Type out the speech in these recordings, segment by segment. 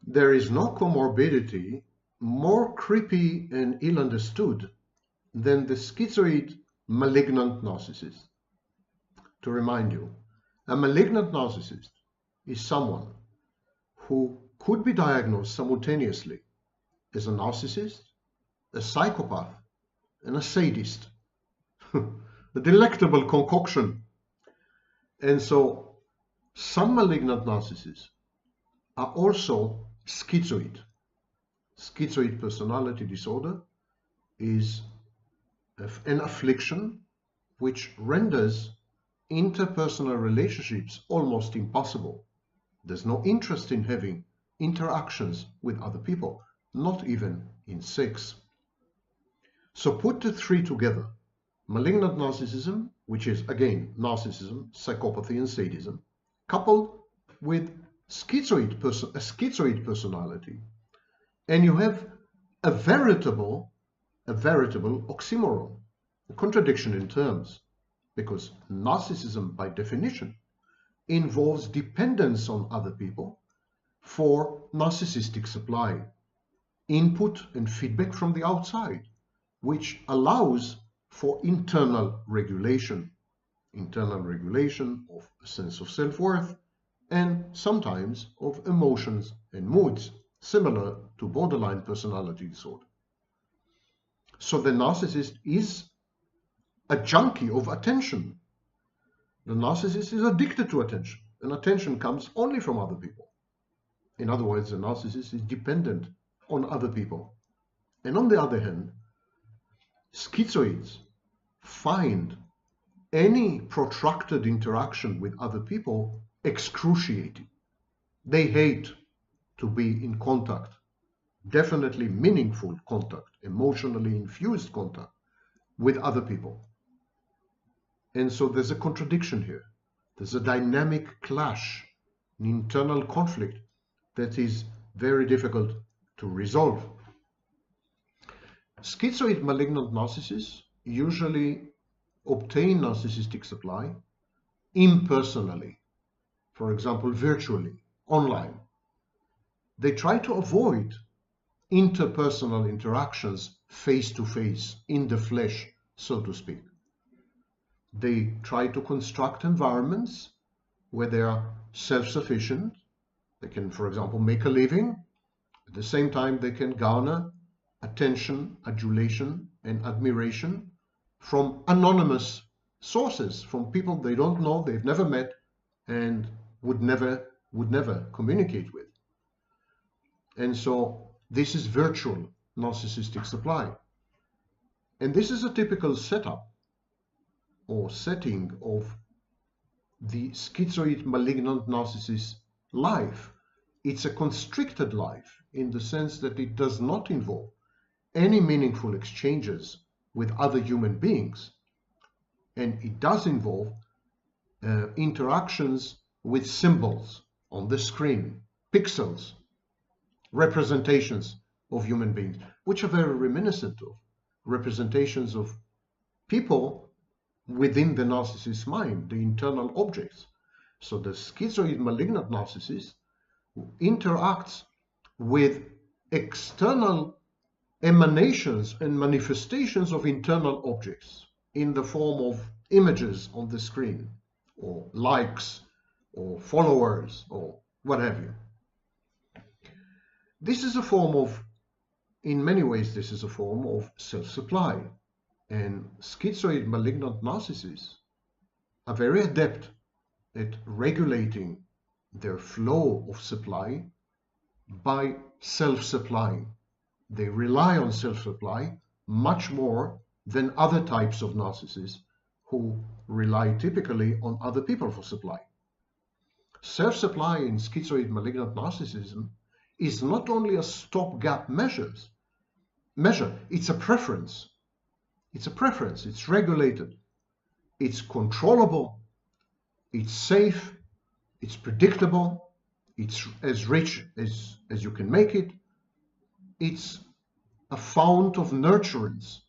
There is no comorbidity more creepy and ill understood than the schizoid malignant narcissist. To remind you, a malignant narcissist is someone who could be diagnosed simultaneously as a narcissist, a psychopath, and a sadist. A delectable concoction. And so some malignant narcissists are also schizoid. Schizoid personality disorder is an affliction which renders interpersonal relationships almost impossible. There's no interest in having interactions with other people, not even in sex. So put the three together. Malignant narcissism, which is again narcissism, psychopathy, and sadism, coupled with a schizoid personality, and you have a veritable oxymoron, a contradiction in terms, because narcissism by definition involves dependence on other people for narcissistic supply, input and feedback from the outside, which allows for internal regulation of a sense of self-worth and sometimes of emotions and moods, similar to borderline personality disorder. So the narcissist is a junkie of attention. The narcissist is addicted to attention, and attention comes only from other people. In other words, the narcissist is dependent on other people. And on the other hand, schizoids find any protracted interaction with other people excruciating. They hate to be in contact, definitely meaningful contact, emotionally infused contact with other people. And so there's a contradiction here. There's a dynamic clash, an internal conflict that is very difficult to resolve. Schizoid malignant narcissists usually obtain narcissistic supply impersonally, for example, virtually, online. They try to avoid interpersonal interactions face to face, in the flesh, so to speak. They try to construct environments where they are self-sufficient. They can, for example, make a living. At the same time, they can garner attention, adulation, and admiration from anonymous sources, from people they don't know, they've never met, and would never communicate with. And so this is virtual narcissistic supply. And this is a typical setup or setting of the schizoid malignant narcissist life. It's a constricted life in the sense that it does not involve any meaningful exchanges with other human beings. And it does involve interactions with symbols on the screen, pixels, representations of human beings, which are very reminiscent of representations of people within the narcissist's mind, the internal objects. So the schizoid malignant narcissist interacts with external emanations and manifestations of internal objects in the form of images on the screen, or likes, or followers, or what have you. This is a form of, in many ways, this is a form of self-supply. And schizoid malignant narcissists are very adept at regulating their flow of supply by self-supplying. They rely on self-supply much more than other types of narcissists who rely typically on other people for supply. Self-supply in schizoid malignant narcissism is not only a stopgap measure, it's a preference. It's a preference, it's regulated, it's controllable, it's safe, it's predictable, it's as rich as you can make it. It's a fount of nurturance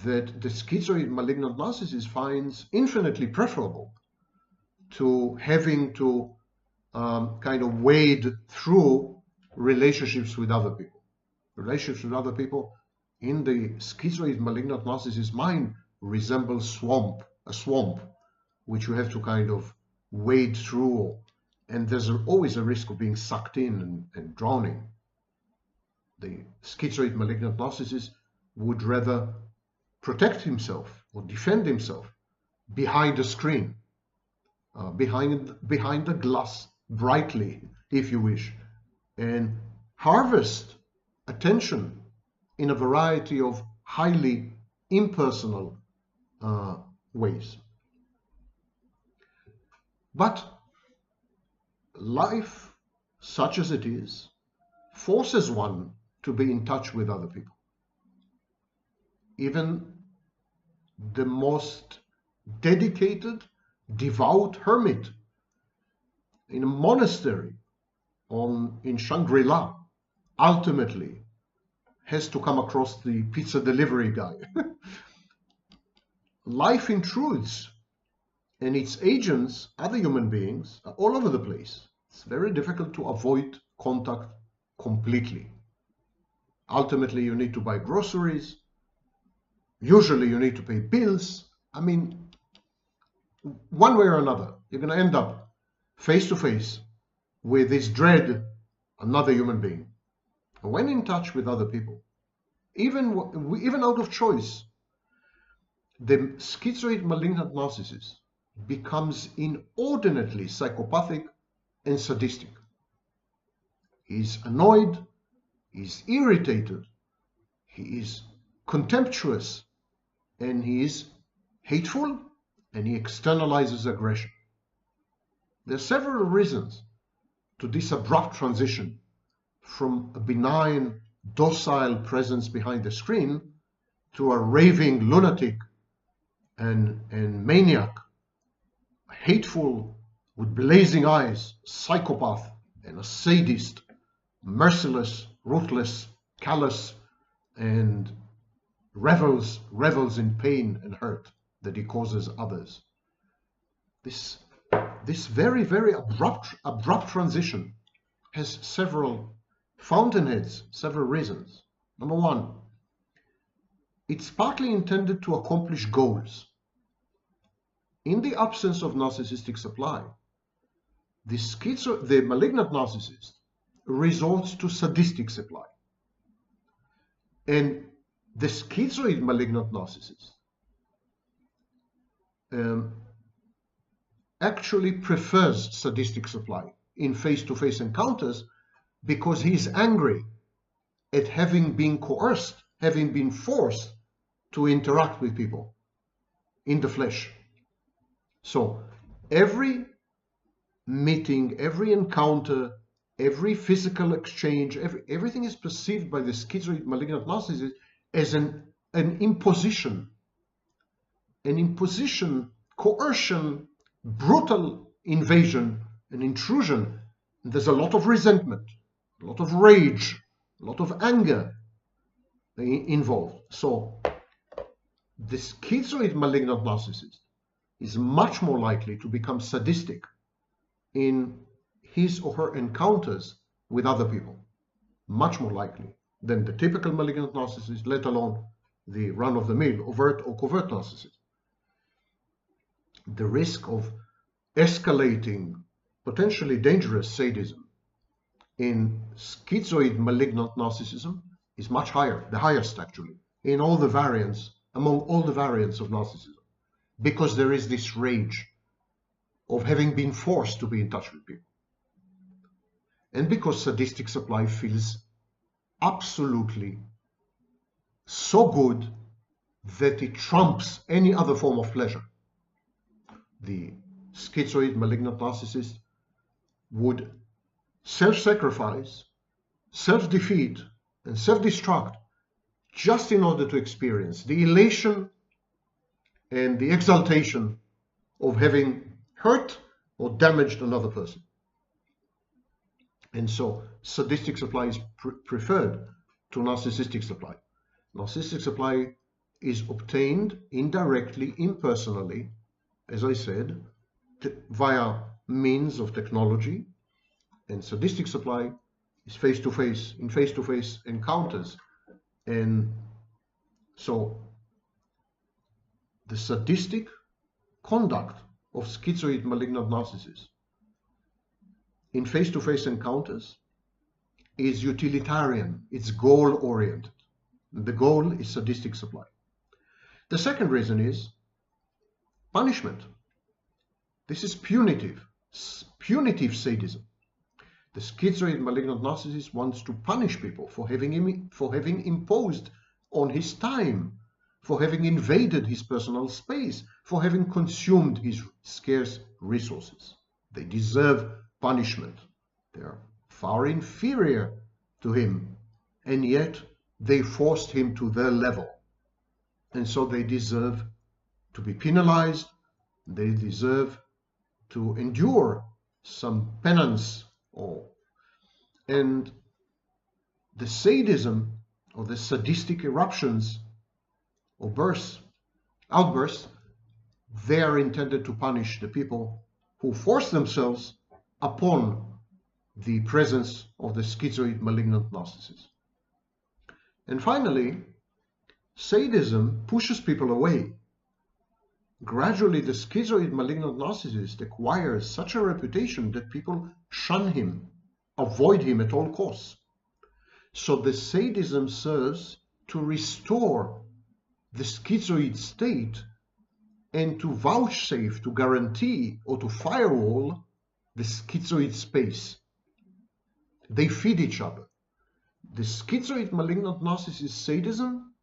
that the schizoid malignant narcissist finds infinitely preferable to having to kind of wade through relationships with other people. Relationships with other people in the schizoid malignant narcissist mind resemble a swamp, which you have to kind of wade through, and there's always a risk of being sucked in and drowning. The schizoid malignant narcissist would rather protect himself or defend himself behind a screen, behind the glass, brightly, if you wish, and harvest attention in a variety of highly impersonal ways. But life, such as it is, forces one to be in touch with other people. Even the most dedicated, devout hermit in a monastery in Shangri-La ultimately has to come across the pizza delivery guy. Life intrudes, and its agents, other human beings, are all over the place. It's very difficult to avoid contact completely. Ultimately, you need to buy groceries. Usually, you need to pay bills. I mean, one way or another, you're going to end up face to face with this dread, another human being. And when in touch with other people, even out of choice, the schizoid malignant narcissist becomes inordinately psychopathic and sadistic. He's annoyed, he's irritated, he is contemptuous, and he is hateful, and he externalizes aggression. There are several reasons to this abrupt transition from a benign, docile presence behind the screen to a raving lunatic and maniac, hateful, with blazing eyes, psychopath, and a sadist, merciless, ruthless, callous, and revels in pain and hurt that he causes others. This very, very abrupt transition has several fountainheads, several reasons. Number one, it's partly intended to accomplish goals. In the absence of narcissistic supply, the malignant narcissist resorts to sadistic supply. And the schizoid malignant narcissist actually prefers sadistic supply in face-to-face encounters because he's angry at having been coerced, having been forced to interact with people in the flesh. So every meeting, every encounter, every physical exchange, everything is perceived by the schizoid malignant narcissist as an imposition, coercion, brutal invasion, an intrusion. There's a lot of resentment, a lot of rage, a lot of anger involved. So the schizoid malignant narcissist is much more likely to become sadistic in his or her encounters with other people, much more likely than the typical malignant narcissist, let alone the run-of-the-mill overt or covert narcissist. The risk of escalating potentially dangerous sadism in schizoid malignant narcissism is much higher, the highest actually, in all the variants, among all the variants of narcissism, because there is this rage of having been forced to be in touch with people. And because sadistic supply feels absolutely so good that it trumps any other form of pleasure. The schizoid malignant narcissist would self-sacrifice, self-defeat, and self-destruct just in order to experience the elation and the exaltation of having hurt or damaged another person. And so sadistic supply is preferred to narcissistic supply. Narcissistic supply is obtained indirectly, impersonally, as I said, via means of technology, and sadistic supply is face-to-face, in face-to-face encounters. And so the sadistic conduct of schizoid malignant narcissists in face-to-face encounters is utilitarian, it's goal-oriented. The goal is sadistic supply. The second reason is punishment. This is punitive sadism. The schizoid malignant narcissist wants to punish people for having imposed on his time, for having invaded his personal space, for having consumed his scarce resources. They deserve punishment. They are far inferior to him, and yet they forced him to their level. And so they deserve to be penalized. They deserve to endure some penance. And the sadism or the sadistic eruptions or outbursts, they are intended to punish the people who force themselves upon the presence of the schizoid malignant narcissist. And finally, sadism pushes people away. Gradually, the schizoid malignant narcissist acquires such a reputation that people shun him, avoid him at all costs. So the sadism serves to restore the schizoid state and to vouchsafe, to guarantee, or to firewall the schizoid space. They feed each other. The schizoid malignant narcissist sadism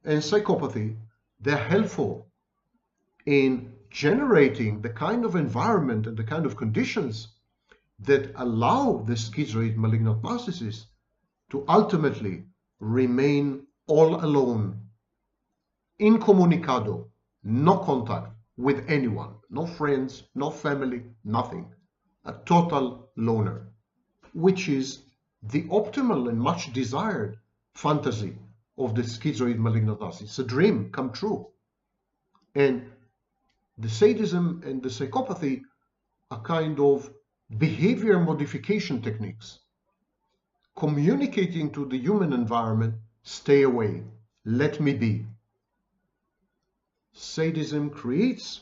and psychopathy, they're helpful in generating the kind of environment and the kind of conditions that allow the schizoid malignant narcissist to ultimately remain all alone, incommunicado, no contact with anyone, no friends, no family, nothing. A total loner, which is the optimal and much desired fantasy of the schizoid malignant narcissist. It's a dream come true. And the sadism and the psychopathy are kind of behavior modification techniques, communicating to the human environment, stay away, let me be. Sadism creates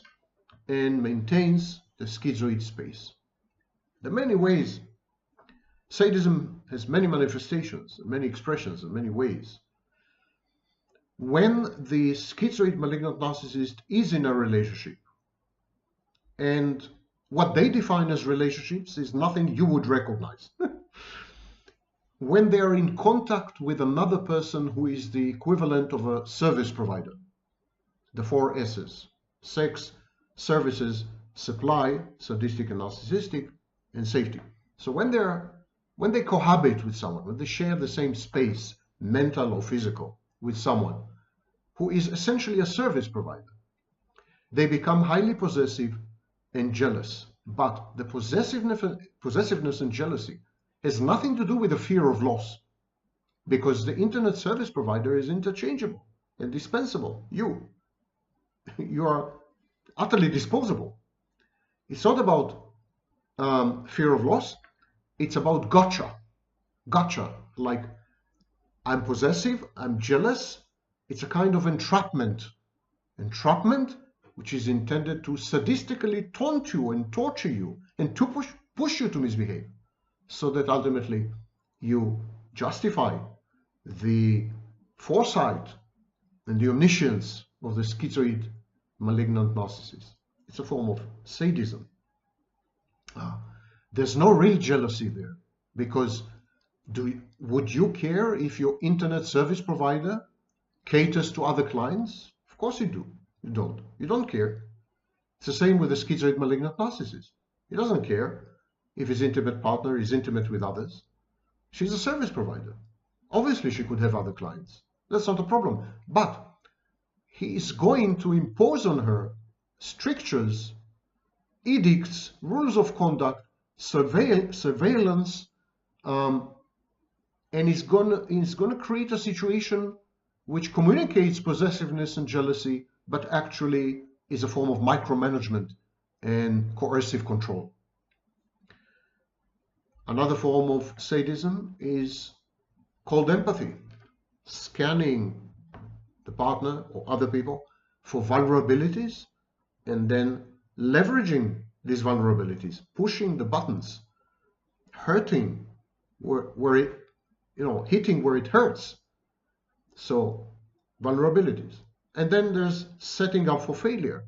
and maintains the schizoid space. There are many ways. Sadism has many manifestations, many expressions, in many ways. When the schizoid malignant narcissist is in a relationship, and what they define as relationships is nothing you would recognize. When they are in contact with another person who is the equivalent of a service provider, the 4 S's: sex, services, supply, sadistic and narcissistic, and safety. So when they cohabit with someone, when they share the same space, mental or physical, with someone who is essentially a service provider, they become highly possessive and jealous. But the possessiveness and jealousy has nothing to do with the fear of loss, because the internet service provider is interchangeable and dispensable. You are utterly disposable. It's not about fear of loss. It's about gotcha, like I'm possessive, I'm jealous. It's a kind of entrapment, which is intended to sadistically taunt you and torture you and to push you to misbehave, so that ultimately you justify the foresight and the omniscience of the schizoid malignant narcissist. It's a form of sadism. There's no real jealousy there, because would you care if your internet service provider caters to other clients? Of course you do. You don't. You don't care. It's the same with the schizoid malignant narcissist. He doesn't care if his intimate partner is intimate with others. She's a service provider. Obviously, she could have other clients. That's not a problem. But he is going to impose on her strictures, edicts, rules of conduct, surveillance, and he's going to create a situation which communicates possessiveness and jealousy, but actually is a form of micromanagement and coercive control. Another form of sadism is called empathy, scanning the partner or other people for vulnerabilities and then leveraging these vulnerabilities, pushing the buttons, hurting where it, hitting where it hurts. So vulnerabilities. And then there's setting up for failure,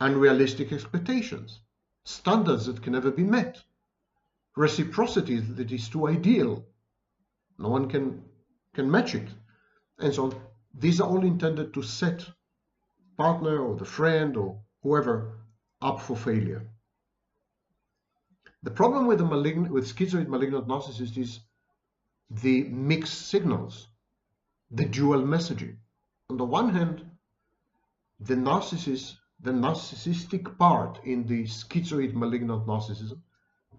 unrealistic expectations, standards that can never be met, reciprocity that is too ideal. No one can match it. And so these are all intended to set partner or the friend or whoever up for failure. The problem with schizoid malignant narcissist is the mixed signals, the dual messaging. On the one hand, the narcissistic part in the schizoid malignant narcissism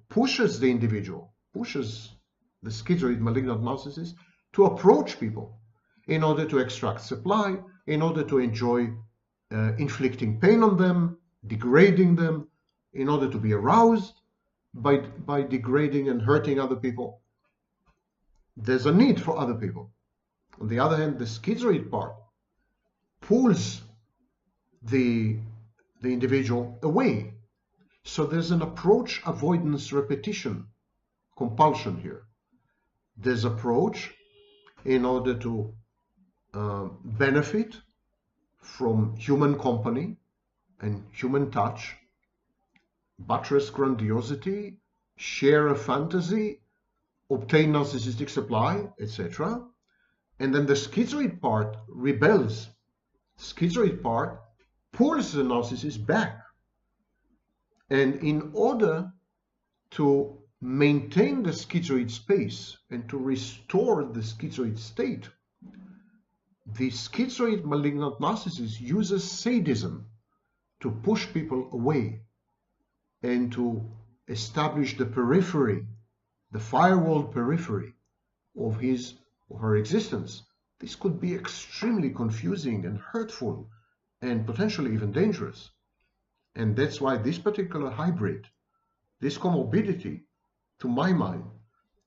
pushes the individual, pushes the schizoid malignant narcissist to approach people in order to extract supply, in order to enjoy inflicting pain on them, degrading them, in order to be aroused by degrading and hurting other people. There's a need for other people. On the other hand, the schizoid part pulls the individual away. So there's an approach avoidance repetition compulsion here. There's approach in order to benefit from human company and human touch, buttress grandiosity, share a fantasy, obtain narcissistic supply, etc. And then the schizoid part rebels. Schizoid part pulls the narcissist back. And in order to maintain the schizoid space and to restore the schizoid state, the schizoid malignant narcissist uses sadism to push people away and to establish the periphery, the firewall periphery of his or her existence. This could be extremely confusing and hurtful and potentially even dangerous. And that's why this particular hybrid, this comorbidity, to my mind,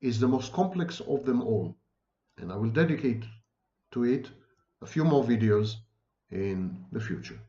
is the most complex of them all. And I will dedicate to it a few more videos in the future.